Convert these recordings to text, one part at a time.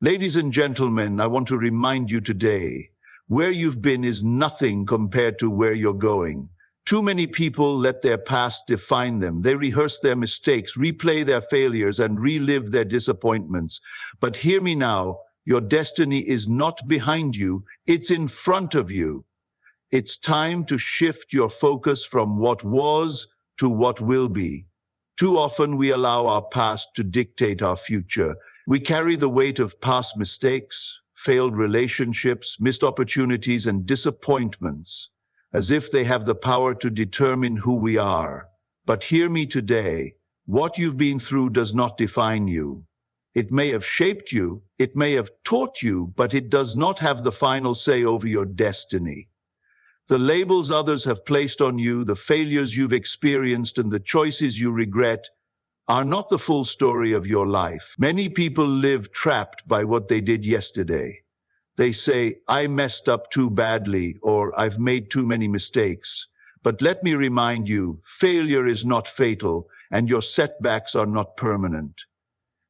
Ladies and gentlemen, I want to remind you today, where you've been is nothing compared to where you're going. Too many people let their past define them. They rehearse their mistakes, replay their failures, and relive their disappointments. But hear me now, your destiny is not behind you, it's in front of you. It's time to shift your focus from what was to what will be. Too often we allow our past to dictate our future. We carry the weight of past mistakes, failed relationships, missed opportunities, and disappointments, as if they have the power to determine who we are. But hear me today, what you've been through does not define you. It may have shaped you, it may have taught you, but it does not have the final say over your destiny. The labels others have placed on you, the failures you've experienced, and the choices you regret are not the full story of your life. Many people live trapped by what they did yesterday. They say, I messed up too badly, or I've made too many mistakes. But let me remind you, failure is not fatal, and your setbacks are not permanent.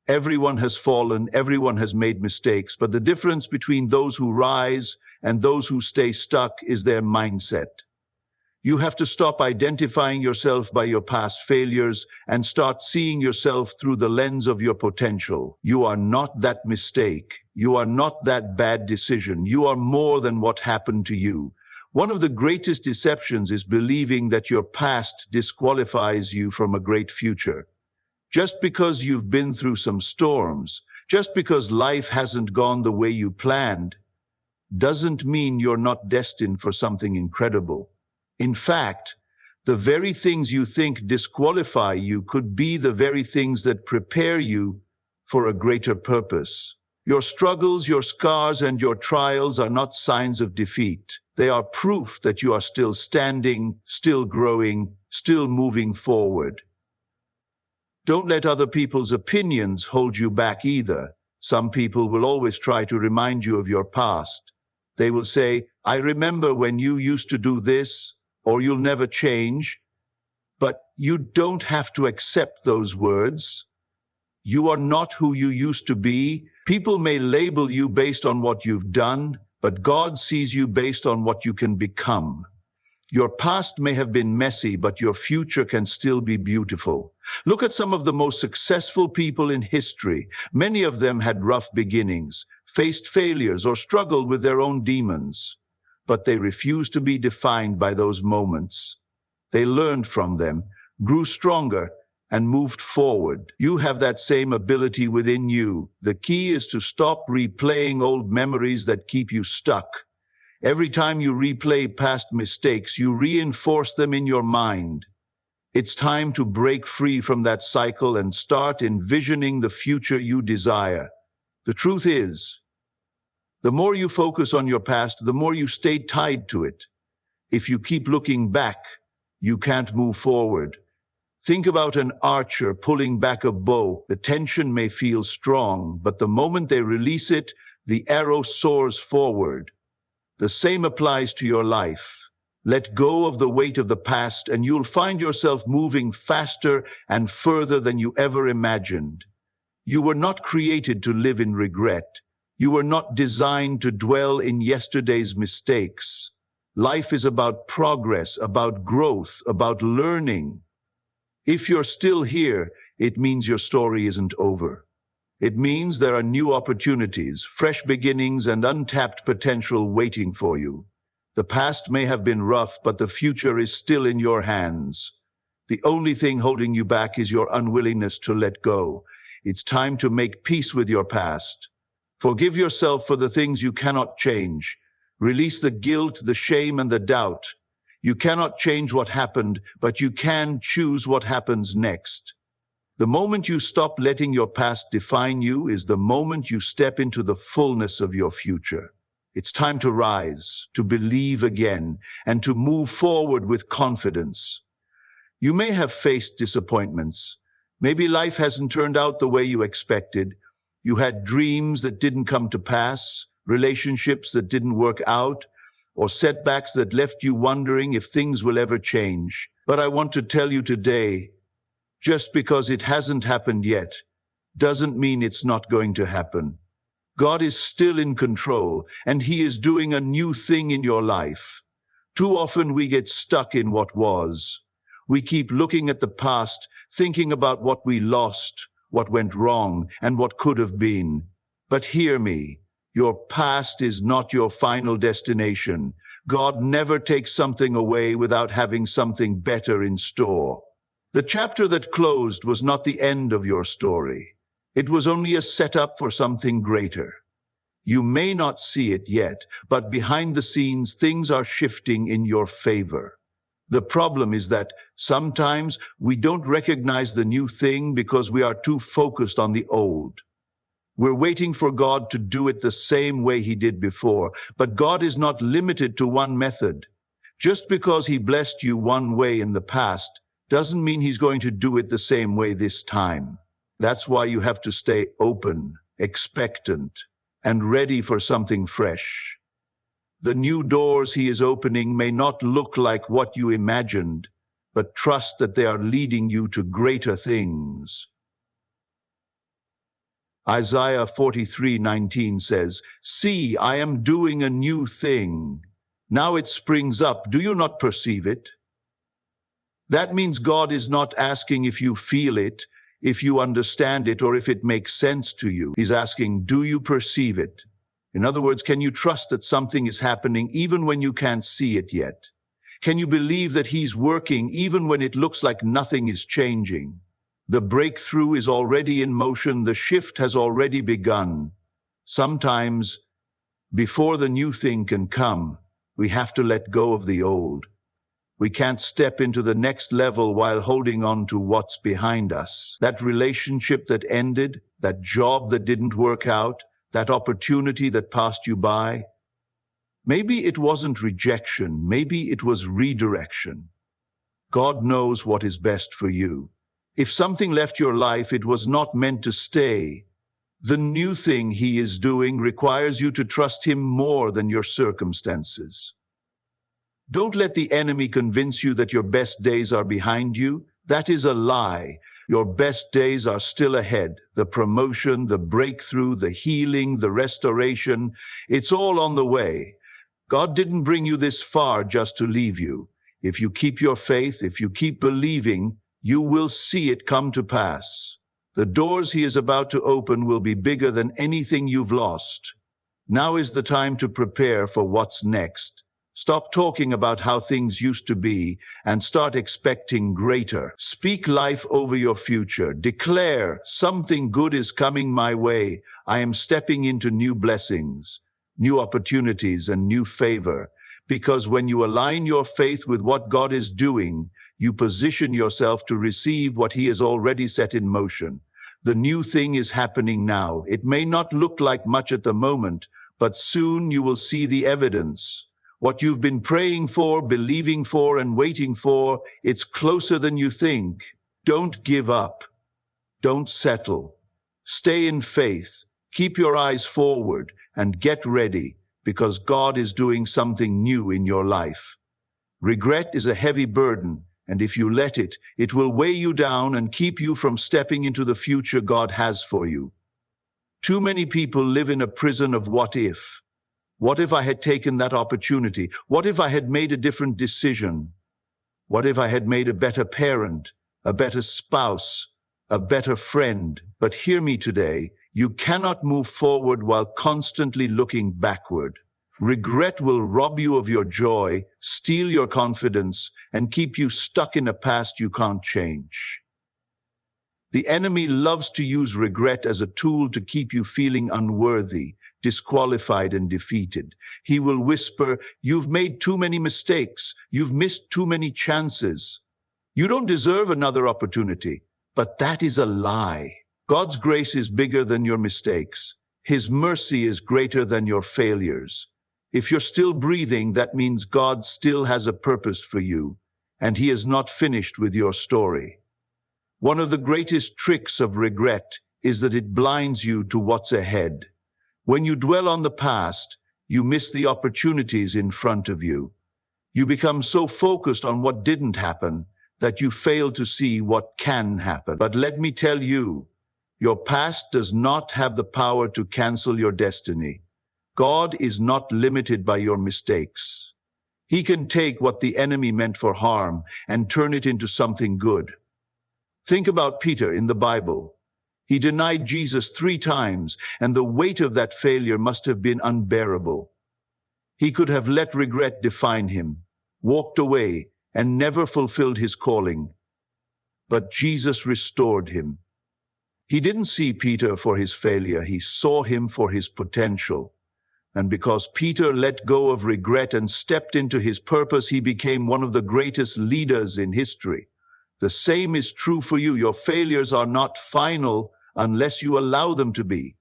Everyone has fallen, everyone has made mistakes, but the difference between those who rise and those who stay stuck is their mindset. You have to stop identifying yourself by your past failures and start seeing yourself through the lens of your potential. You are not that mistake. You are not that bad decision. You are more than what happened to you. One of the greatest deceptions is believing that your past disqualifies you from a great future. Just because you've been through some storms, just because life hasn't gone the way you planned, doesn't mean you're not destined for something incredible. In fact, the very things you think disqualify you could be the very things that prepare you for a greater purpose. Your struggles, your scars, and your trials are not signs of defeat. They are proof that you are still standing, still growing, still moving forward. Don't let other people's opinions hold you back either. Some people will always try to remind you of your past. They will say, I remember when you used to do this, or you'll never change. But you don't have to accept those words. You are not who you used to be. People may label you based on what you've done, but God sees you based on what you can become. Your past may have been messy, but your future can still be beautiful. Look at some of the most successful people in history. Many of them had rough beginnings, faced failures, or struggled with their own demons. But they refused to be defined by those moments. They learned from them, grew stronger, and moved forward. You have that same ability within you. The key is to stop replaying old memories that keep you stuck. Every time you replay past mistakes, you reinforce them in your mind. It's time to break free from that cycle and start envisioning the future you desire. The truth is, the more you focus on your past, the more you stay tied to it. If you keep looking back, you can't move forward. Think about an archer pulling back a bow. The tension may feel strong, but the moment they release it, the arrow soars forward. The same applies to your life. Let go of the weight of the past, and you'll find yourself moving faster and further than you ever imagined. You were not created to live in regret. You were not designed to dwell in yesterday's mistakes. Life is about progress, about growth, about learning. If you're still here, it means your story isn't over. It means there are new opportunities, fresh beginnings, and untapped potential waiting for you. The past may have been rough, but the future is still in your hands. The only thing holding you back is your unwillingness to let go. It's time to make peace with your past. Forgive yourself for the things you cannot change. Release the guilt, the shame, and the doubt. You cannot change what happened, but you can choose what happens next. The moment you stop letting your past define you is the moment you step into the fullness of your future. It's time to rise, to believe again, and to move forward with confidence. You may have faced disappointments. Maybe life hasn't turned out the way you expected. You had dreams that didn't come to pass, relationships that didn't work out, or setbacks that left you wondering if things will ever change. But I want to tell you today, just because it hasn't happened yet, doesn't mean it's not going to happen. God is still in control, and He is doing a new thing in your life. Too often we get stuck in what was. We keep looking at the past, thinking about what we lost, what went wrong, and what could have been. But hear me, your past is not your final destination. God never takes something away without having something better in store. The chapter that closed was not the end of your story. It was only a setup for something greater. You may not see it yet, but behind the scenes, things are shifting in your favor. The problem is that sometimes we don't recognize the new thing because we are too focused on the old. We're waiting for God to do it the same way He did before, but God is not limited to one method. Just because He blessed you one way in the past doesn't mean He's going to do it the same way this time. That's why you have to stay open, expectant, and ready for something fresh. The new doors He is opening may not look like what you imagined, but trust that they are leading you to greater things. Isaiah 43:19 says, "See, I am doing a new thing. Now it springs up. Do you not perceive it?" That means God is not asking if you feel it, if you understand it, or if it makes sense to you. He's asking, do you perceive it? In other words, can you trust that something is happening even when you can't see it yet? Can you believe that He's working even when it looks like nothing is changing? The breakthrough is already in motion. The shift has already begun. Sometimes, before the new thing can come, we have to let go of the old. We can't step into the next level while holding on to what's behind us. That relationship that ended, that job that didn't work out, that opportunity that passed you by. Maybe it wasn't rejection, maybe it was redirection. God knows what is best for you. If something left your life, it was not meant to stay. The new thing He is doing requires you to trust Him more than your circumstances. Don't let the enemy convince you that your best days are behind you. That is a lie. Your best days are still ahead. The promotion, the breakthrough, the healing, the restoration, it's all on the way. God didn't bring you this far just to leave you. If you keep your faith, if you keep believing, you will see it come to pass. The doors He is about to open will be bigger than anything you've lost. Now is the time to prepare for what's next. Stop talking about how things used to be and start expecting greater. Speak life over your future. Declare, something good is coming my way. I am stepping into new blessings, new opportunities, and new favor. Because when you align your faith with what God is doing, you position yourself to receive what He has already set in motion. The new thing is happening now. It may not look like much at the moment, but soon you will see the evidence. What you've been praying for, believing for, and waiting for, it's closer than you think. Don't give up. Don't settle. Stay in faith. Keep your eyes forward and get ready, because God is doing something new in your life. Regret is a heavy burden, and if you let it, it will weigh you down and keep you from stepping into the future God has for you. Too many people live in a prison of what if. What if I had taken that opportunity? What if I had made a different decision? What if I had made a better parent, a better spouse, a better friend? But hear me today, you cannot move forward while constantly looking backward. Regret will rob you of your joy, steal your confidence, and keep you stuck in a past you can't change. The enemy loves to use regret as a tool to keep you feeling unworthy, disqualified, and defeated. He will whisper, "You've made too many mistakes. You've missed too many chances. You don't deserve another opportunity." But that is a lie. God's grace is bigger than your mistakes. His mercy is greater than your failures. If you're still breathing, that means God still has a purpose for you, and He is not finished with your story. One of the greatest tricks of regret is that it blinds you to what's ahead. When you dwell on the past, you miss the opportunities in front of you. You become so focused on what didn't happen that you fail to see what can happen. But let me tell you, Your past does not have the power to cancel your destiny. God is not limited by your mistakes. He can take what the enemy meant for harm and turn it into something good. Think about Peter in the Bible. He denied Jesus 3 times, and the weight of that failure must have been unbearable. He could have let regret define him, walked away, and never fulfilled his calling. But Jesus restored him. He didn't see Peter for his failure, he saw him for his potential. And because Peter let go of regret and stepped into his purpose, he became one of the greatest leaders in history. The same is true for you. Your failures are not final unless you allow them to be.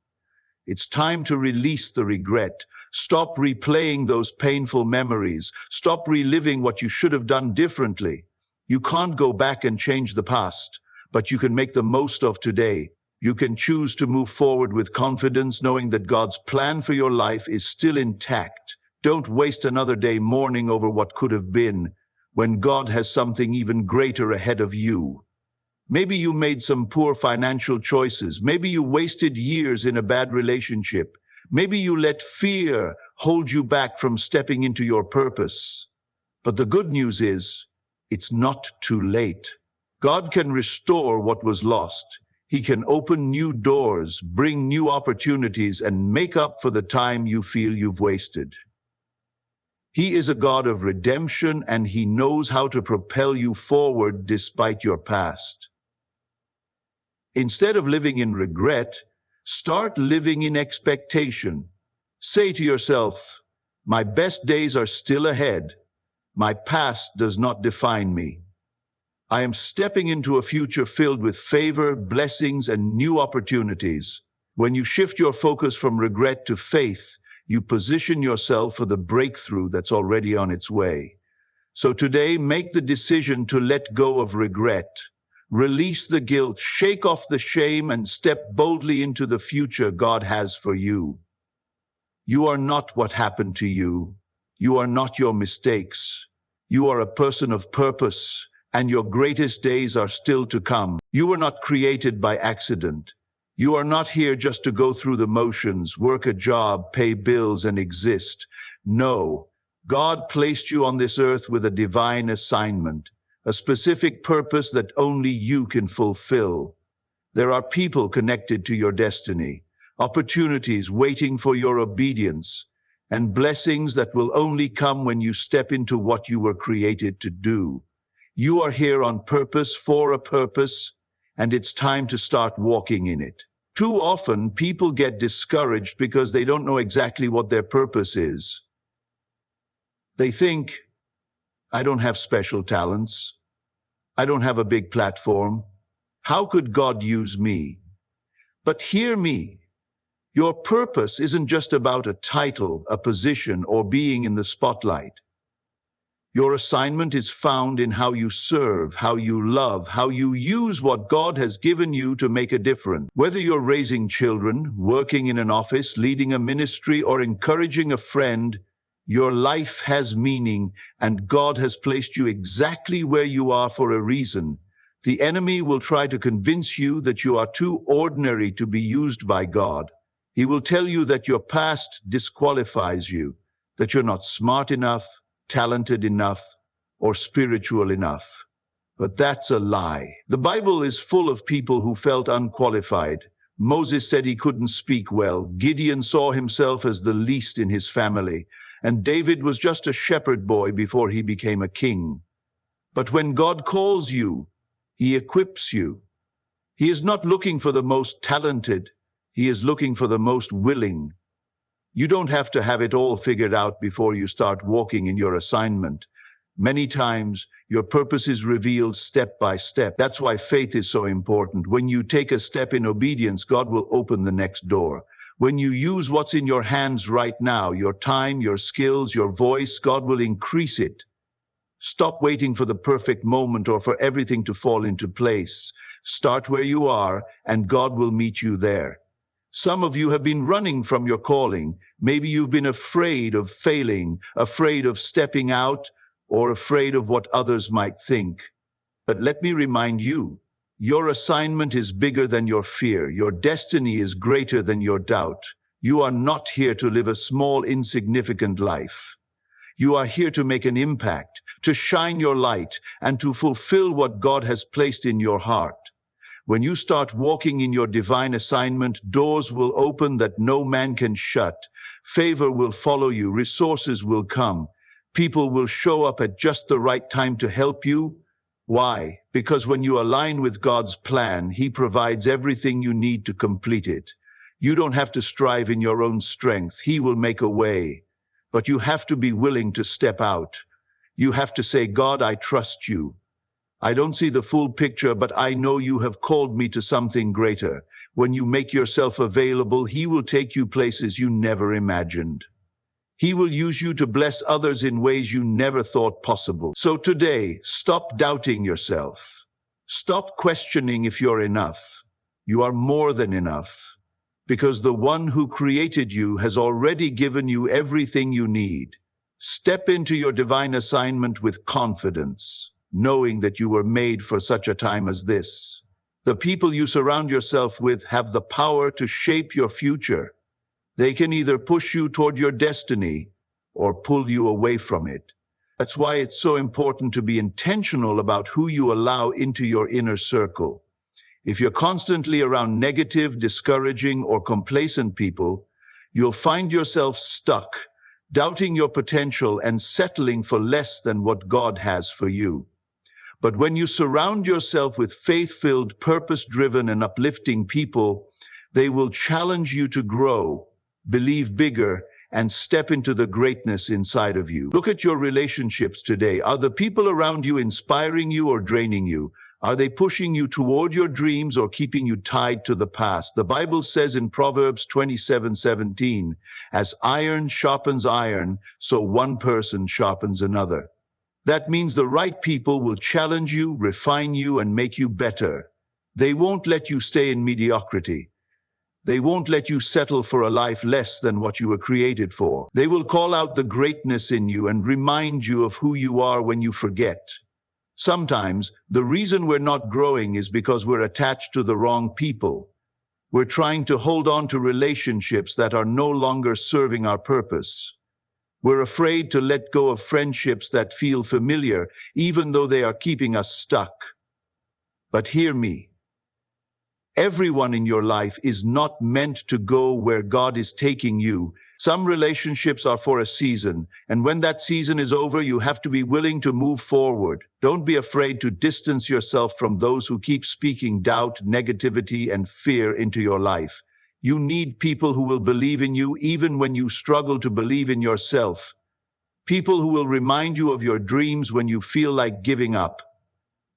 It's time to release the regret. Stop replaying those painful memories. Stop reliving what you should have done differently. You can't go back and change the past, but you can make the most of today. You can choose to move forward with confidence, knowing that God's plan for your life is still intact. Don't waste another day mourning over what could have been, when God has something even greater ahead of you. Maybe you made some poor financial choices. Maybe you wasted years in a bad relationship. Maybe you let fear hold you back from stepping into your purpose. But the good news is, it's not too late. God can restore what was lost. He can open new doors, bring new opportunities, and make up for the time you feel you've wasted. He is a God of redemption, and He knows how to propel you forward despite your past. Instead of living in regret, start living in expectation. Say to yourself, my best days are still ahead. My past does not define me. I am stepping into a future filled with favor, blessings, and new opportunities. When you shift your focus from regret to faith, you position yourself for the breakthrough that's already on its way. So today, make the decision to let go of regret. Release the guilt, shake off the shame, and step boldly into the future God has for you. You are not what happened to you. You are not your mistakes. You are a person of purpose, and your greatest days are still to come. You were not created by accident. You are not here just to go through the motions, work a job, pay bills, and exist. No, God placed you on this earth with a divine assignment, a specific purpose that only you can fulfill. There are people connected to your destiny, opportunities waiting for your obedience, and blessings that will only come when you step into what you were created to do. You are here on purpose, for a purpose, and it's time to start walking in it. Too often, people get discouraged because they don't know exactly what their purpose is. They think, I don't have special talents. I don't have a big platform. How could God use me? But hear me. Your purpose isn't just about a title, a position, or being in the spotlight. Your assignment is found in how you serve, how you love, how you use what God has given you to make a difference. Whether you're raising children, working in an office, leading a ministry, or encouraging a friend, your life has meaning, and God has placed you exactly where you are for a reason. The enemy will try to convince you that you are too ordinary to be used by God. He will tell you that your past disqualifies you, that you're not smart enough, talented enough, or spiritual enough. But that's a lie. The Bible is full of people who felt unqualified. Moses said he couldn't speak well. Gideon saw himself as the least in his family. And David was just a shepherd boy before he became a king. But when God calls you, He equips you. He is not looking for the most talented. He is looking for the most willing. You don't have to have it all figured out before you start walking in your assignment. Many times, your purpose is revealed step by step. That's why faith is so important. When you take a step in obedience, God will open the next door. When you use what's in your hands right now, your time, your skills, your voice, God will increase it. Stop waiting for the perfect moment or for everything to fall into place. Start where you are, and God will meet you there. Some of you have been running from your calling. Maybe you've been afraid of failing, afraid of stepping out, or afraid of what others might think. But let me remind you, Your assignment is bigger than your fear. Your destiny is greater than your doubt. You are not here to live a small, insignificant life. You are here to make an impact, to shine your light, and to fulfill what God has placed in your heart. When you start walking in your divine assignment, doors will open that no man can shut. Favor will follow you. Resources will come. People will show up at just the right time to help you. Why? Because when you align with God's plan, He provides everything you need to complete it. You don't have to strive in your own strength. He will make a way. But you have to be willing to step out. You have to say, God, I trust you. I don't see the full picture, but I know you have called me to something greater. When you make yourself available, He will take you places you never imagined. He will use you to bless others in ways you never thought possible. So today, stop doubting yourself. Stop questioning if you're enough. You are more than enough, because the one who created you has already given you everything you need. Step into your divine assignment with confidence, knowing that you were made for such a time as this. The people you surround yourself with have the power to shape your future. They can either push you toward your destiny or pull you away from it. That's why it's so important to be intentional about who you allow into your inner circle. If you're constantly around negative, discouraging, or complacent people, you'll find yourself stuck, doubting your potential and settling for less than what God has for you. But when you surround yourself with faith-filled, purpose-driven, and uplifting people, they will challenge you to grow, believe bigger, and step into the greatness inside of you. Look at your relationships today. Are the people around you inspiring you or draining you? Are they pushing you toward your dreams or keeping you tied to the past? The Bible says in Proverbs 27:17, as iron sharpens iron, so one person sharpens another. That means the right people will challenge you, refine you, and make you better. They won't let you stay in mediocrity. They won't let you settle for a life less than what you were created for. They will call out the greatness in you and remind you of who you are when you forget. Sometimes, the reason we're not growing is because we're attached to the wrong people. We're trying to hold on to relationships that are no longer serving our purpose. We're afraid to let go of friendships that feel familiar, even though they are keeping us stuck. But hear me. Everyone in your life is not meant to go where God is taking you. Some relationships are for a season, and when that season is over, you have to be willing to move forward. Don't be afraid to distance yourself from those who keep speaking doubt, negativity, and fear into your life. You need people who will believe in you even when you struggle to believe in yourself. People who will remind you of your dreams when you feel like giving up.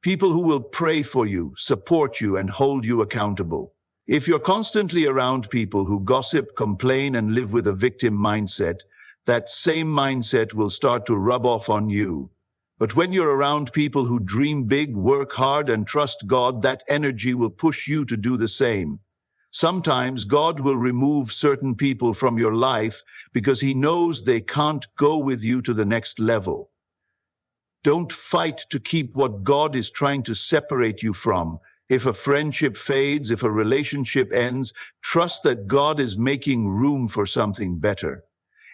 People who will pray for you, support you, and hold you accountable. If you're constantly around people who gossip, complain, and live with a victim mindset, that same mindset will start to rub off on you. But when you're around people who dream big, work hard, and trust God, that energy will push you to do the same. Sometimes God will remove certain people from your life because He knows they can't go with you to the next level. Don't fight to keep what God is trying to separate you from. If a friendship fades, if a relationship ends, trust that God is making room for something better.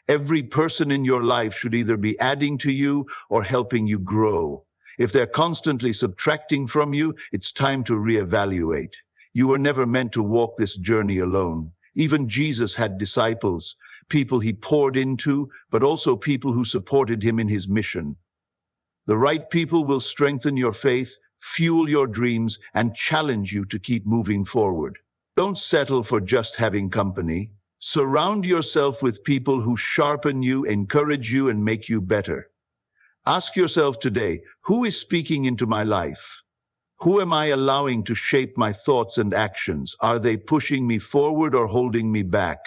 Every person in your life should either be adding to you or helping you grow. If they're constantly subtracting from you, it's time to reevaluate. You were never meant to walk this journey alone. Even Jesus had disciples, people He poured into, but also people who supported Him in His mission. The right people will strengthen your faith, fuel your dreams, and challenge you to keep moving forward. Don't settle for just having company. Surround yourself with people who sharpen you, encourage you, and make you better. Ask yourself today, who is speaking into my life? Who am I allowing to shape my thoughts and actions? Are they pushing me forward or holding me back?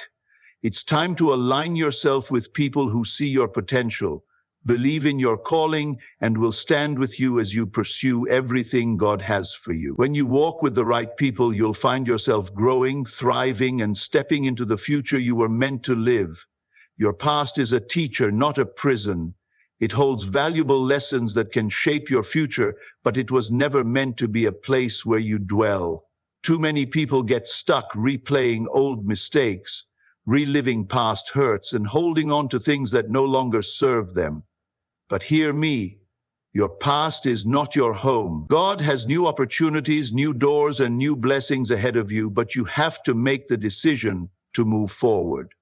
It's time to align yourself with people who see your potential, believe in your calling, and will stand with you as you pursue everything God has for you. When you walk with the right people, you'll find yourself growing, thriving, and stepping into the future you were meant to live. Your past is a teacher, not a prison. It holds valuable lessons that can shape your future, but it was never meant to be a place where you dwell. Too many people get stuck replaying old mistakes, reliving past hurts, and holding on to things that no longer serve them. But hear me. Your past is not your home. God has new opportunities, new doors, and new blessings ahead of you, but you have to make the decision to move forward.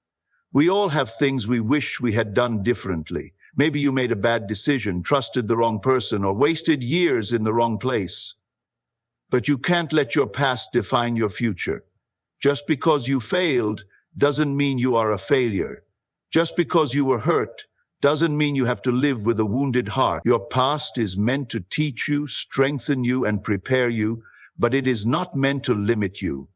We all have things we wish we had done differently. Maybe you made a bad decision, trusted the wrong person, or wasted years in the wrong place. But you can't let your past define your future. Just because you failed doesn't mean you are a failure. Just because you were hurt doesn't mean you have to live with a wounded heart. Your past is meant to teach you, strengthen you, and prepare you, but it is not meant to limit you.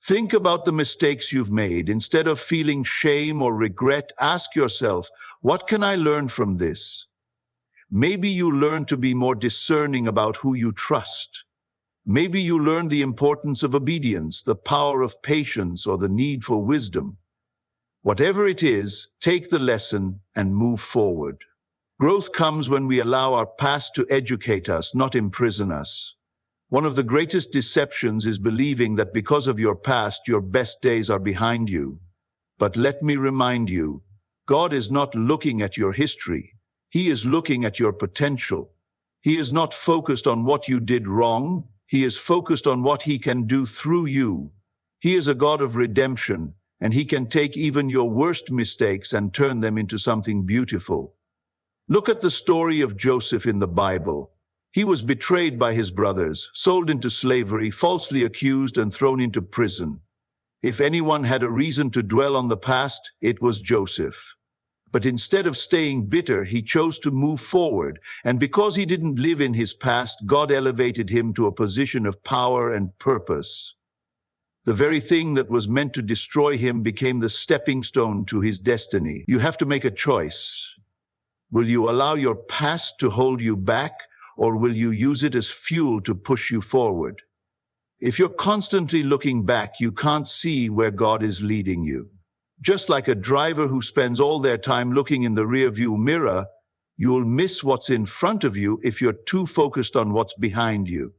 Think about the mistakes you've made. Instead of feeling shame or regret, ask yourself, what can I learn from this? Maybe you learn to be more discerning about who you trust. Maybe you learn the importance of obedience, the power of patience, or the need for wisdom. Whatever it is, take the lesson and move forward. Growth comes when we allow our past to educate us, not imprison us. One of the greatest deceptions is believing that because of your past, your best days are behind you. But let me remind you, God is not looking at your history. He is looking at your potential. He is not focused on what you did wrong. He is focused on what He can do through you. He is a God of redemption, and He can take even your worst mistakes and turn them into something beautiful. Look at the story of Joseph in the Bible. He was betrayed by his brothers, sold into slavery, falsely accused, and thrown into prison. If anyone had a reason to dwell on the past, it was Joseph. But instead of staying bitter, he chose to move forward, and because he didn't live in his past, God elevated him to a position of power and purpose. The very thing that was meant to destroy him became the stepping stone to his destiny. You have to make a choice. Will you allow your past to hold you back, or will you use it as fuel to push you forward? If you're constantly looking back, you can't see where God is leading you. Just like a driver who spends all their time looking in the rearview mirror, you'll miss what's in front of you if you're too focused on what's behind you.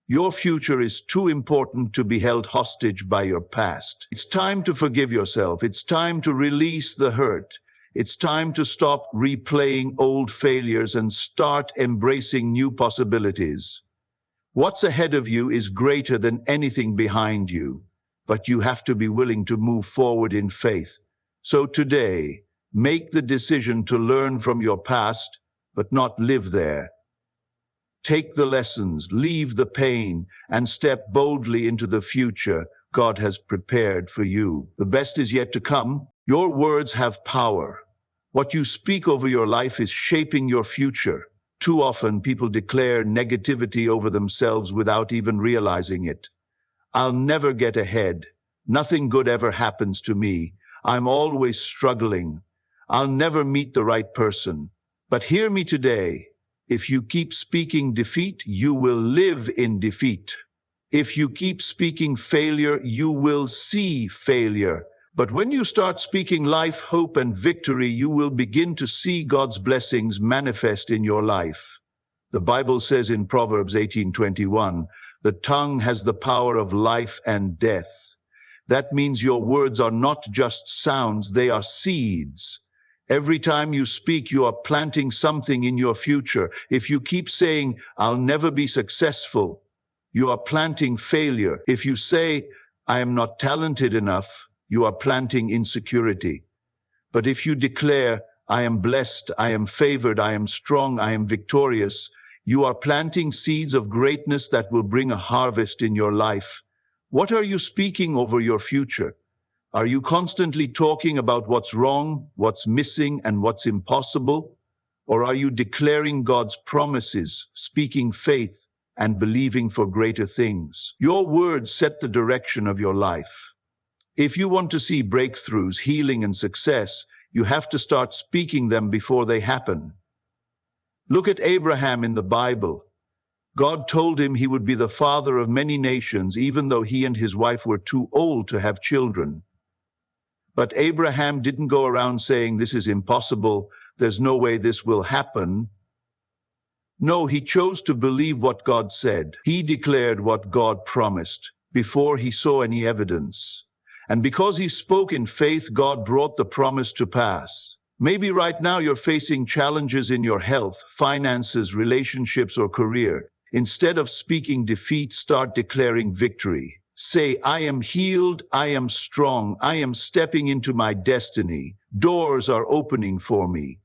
Your future is too important to be held hostage by your past. It's time to forgive yourself. It's time to release the hurt. It's time to stop replaying old failures and start embracing new possibilities. What's ahead of you is greater than anything behind you, but you have to be willing to move forward in faith. So today, make the decision to learn from your past, but not live there. Take the lessons, leave the pain, and step boldly into the future God has prepared for you. The best is yet to come. Your words have power. What you speak over your life is shaping your future. Too often, people declare negativity over themselves without even realizing it. I'll never get ahead. Nothing good ever happens to me. I'm always struggling. I'll never meet the right person. But hear me today. If you keep speaking defeat, you will live in defeat. If you keep speaking failure, you will see failure. But when you start speaking life, hope, and victory, you will begin to see God's blessings manifest in your life. The Bible says in Proverbs 18:21, the tongue has the power of life and death. That means your words are not just sounds, they are seeds. Every time you speak, you are planting something in your future. If you keep saying, I'll never be successful, you are planting failure. If you say, I am not talented enough, you are planting insecurity. But if you declare, I am blessed, I am favored, I am strong, I am victorious, you are planting seeds of greatness that will bring a harvest in your life. What are you speaking over your future? Are you constantly talking about what's wrong, what's missing, and what's impossible? Or are you declaring God's promises, speaking faith, and believing for greater things? Your words set the direction of your life. If you want to see breakthroughs, healing, and success, you have to start speaking them before they happen. Look at Abraham in the Bible. God told him he would be the father of many nations, even though he and his wife were too old to have children. But Abraham didn't go around saying, this is impossible. there's no way this will happen. No, he chose to believe what God said. He declared what God promised before he saw any evidence. And because he spoke in faith, God brought the promise to pass. Maybe right now you're facing challenges in your health, finances, relationships, or career. Instead of speaking defeat, start declaring victory. Say, I am healed, I am strong, I am stepping into my destiny. Doors are opening for me.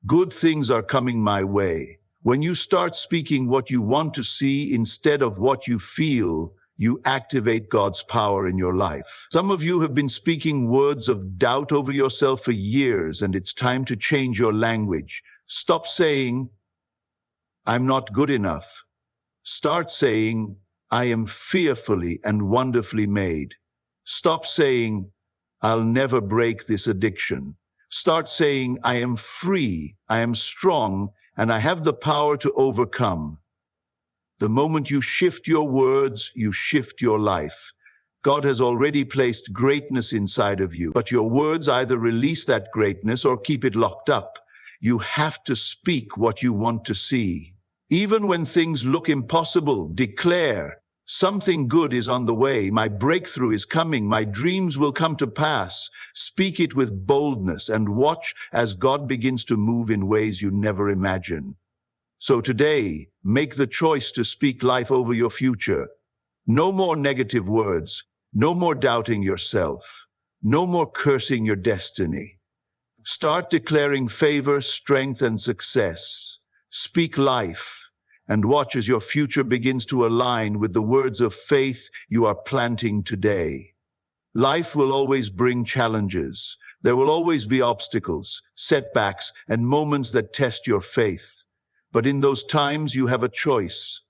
Good things are coming my way. When you start speaking what you want to see instead of what you feel, you activate God's power in your life. Some of you have been speaking words of doubt over yourself for years, and it's time to change your language. Stop saying, I'm not good enough. Start saying, I am fearfully and wonderfully made. Stop saying, I'll never break this addiction. Start saying, I am free, I am strong, and I have the power to overcome. The moment you shift your words, you shift your life. God has already placed greatness inside of you, but your words either release that greatness or keep it locked up. You have to speak what you want to see. Even when things look impossible, declare, something good is on the way, my breakthrough is coming, my dreams will come to pass. Speak it with boldness and watch as God begins to move in ways you never imagined. So today, make the choice to speak life over your future. No more negative words, no more doubting yourself, no more cursing your destiny. Start declaring favor, strength, and success. Speak life, and watch as your future begins to align with the words of faith you are planting today. Life will always bring challenges. There will always be obstacles, setbacks, and moments that test your faith. But in those times, you have a choice.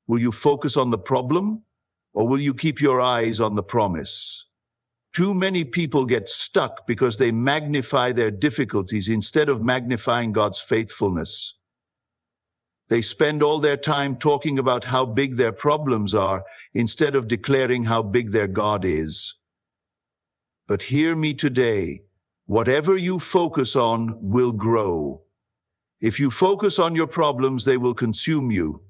Will you focus on the problem, or will you keep your eyes on the promise? Too many people get stuck because they magnify their difficulties instead of magnifying God's faithfulness. They spend all their time talking about how big their problems are instead of declaring how big their God is. But hear me today, whatever you focus on will grow. If you focus on your problems, they will consume you.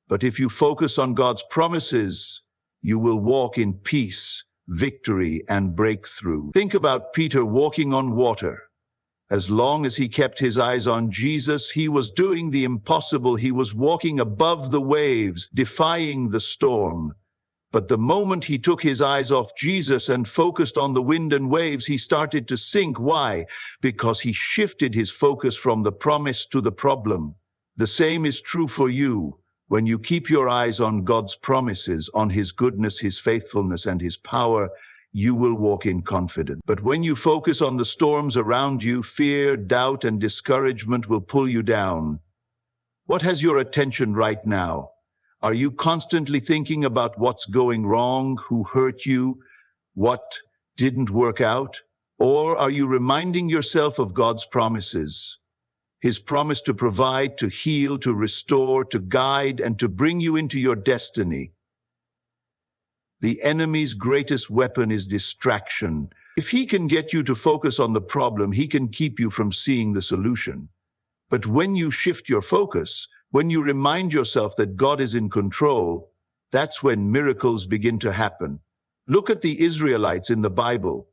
But if you focus on God's promises, you will walk in peace, victory, and breakthrough. Think about Peter walking on water. As long as he kept his eyes on Jesus, he was doing the impossible. He was walking above the waves, defying the storm. But the moment he took his eyes off Jesus and focused on the wind and waves, he started to sink. Why? Because he shifted his focus from the promise to the problem. The same is true for you. When you keep your eyes on God's promises, on his goodness, his faithfulness, and his power, you will walk in confidence. But when you focus on the storms around you, fear, doubt, and discouragement will pull you down. What has your attention right now? Are you constantly thinking about what's going wrong, who hurt you, what didn't work out? Or are you reminding yourself of God's promises? His promise to provide, to heal, to restore, to guide, and to bring you into your destiny. The enemy's greatest weapon is distraction. If he can get you to focus on the problem, he can keep you from seeing the solution. But when you shift your focus, when you remind yourself that God is in control, that's when miracles begin to happen. Look at the Israelites in the Bible.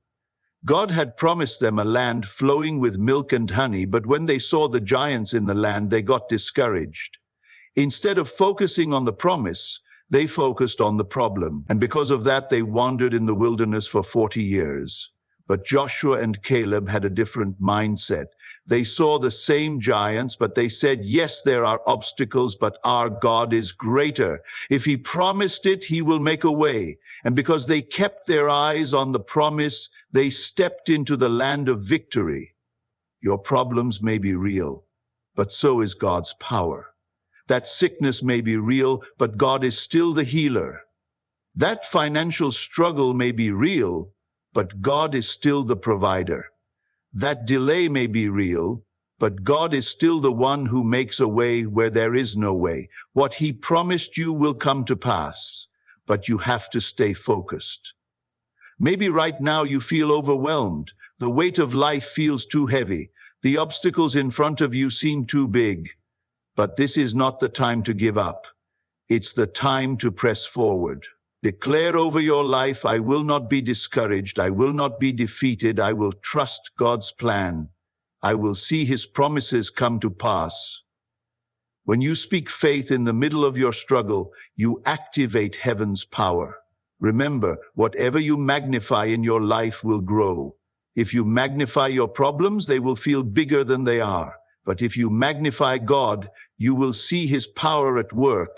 God had promised them a land flowing with milk and honey, but when they saw the giants in the land, they got discouraged. Instead of focusing on the promise, they focused on the problem. And because of that, they wandered in the wilderness for 40 years. But Joshua and Caleb had a different mindset. They saw the same giants, but they said, yes, there are obstacles, but our God is greater. If he promised it, he will make a way. And because they kept their eyes on the promise, they stepped into the land of victory. Your problems may be real, but so is God's power. That sickness may be real, but God is still the healer. That financial struggle may be real, but God is still the provider. That delay may be real, but God is still the one who makes a way where there is no way. What he promised you will come to pass, but you have to stay focused. Maybe right now you feel overwhelmed. The weight of life feels too heavy. The obstacles in front of you seem too big, but this is not the time to give up. It's the time to press forward. Declare over your life, I will not be discouraged. I will not be defeated. I will trust God's plan. I will see His promises come to pass. When you speak faith in the middle of your struggle, you activate heaven's power. Remember, whatever you magnify in your life will grow. If you magnify your problems, they will feel bigger than they are. But if you magnify God, you will see His power at work.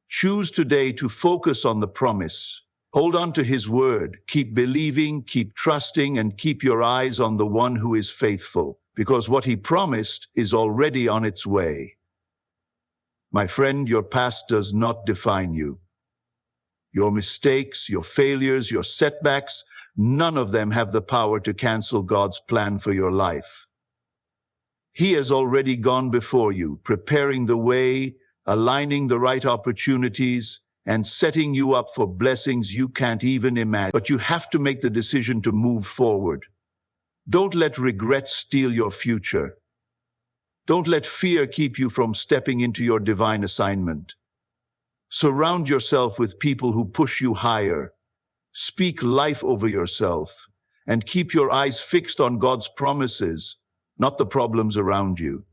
Choose today to focus on the promise. Hold on to His word. Keep believing, keep trusting, and keep your eyes on the one who is faithful, because what He promised is already on its way. My friend, your past does not define you. Your mistakes, your failures, your setbacks, none of them have the power to cancel God's plan for your life. He has already gone before you, preparing the way, aligning the right opportunities, and setting you up for blessings you can't even imagine. But you have to make the decision to move forward. Don't let regret steal your future. Don't let fear keep you from stepping into your divine assignment. Surround yourself with people who push you higher. Speak life over yourself, and keep your eyes fixed on God's promises, not the problems around you.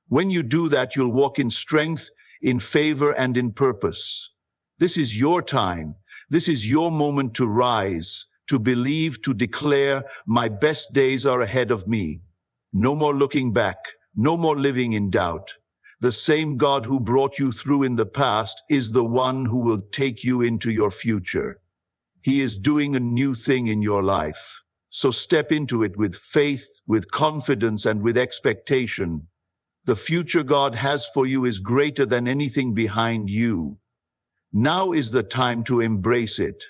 When you do that, you'll walk in strength, in favor, and in purpose. This is your time. This is your moment to rise, to believe, to declare, my best days are ahead of me. No more looking back. No more living in doubt. The same God who brought you through in the past is the one who will take you into your future. He is doing a new thing in your life. So step into it with faith, with confidence, and with expectation. The future God has for you is greater than anything behind you. Now is the time to embrace it.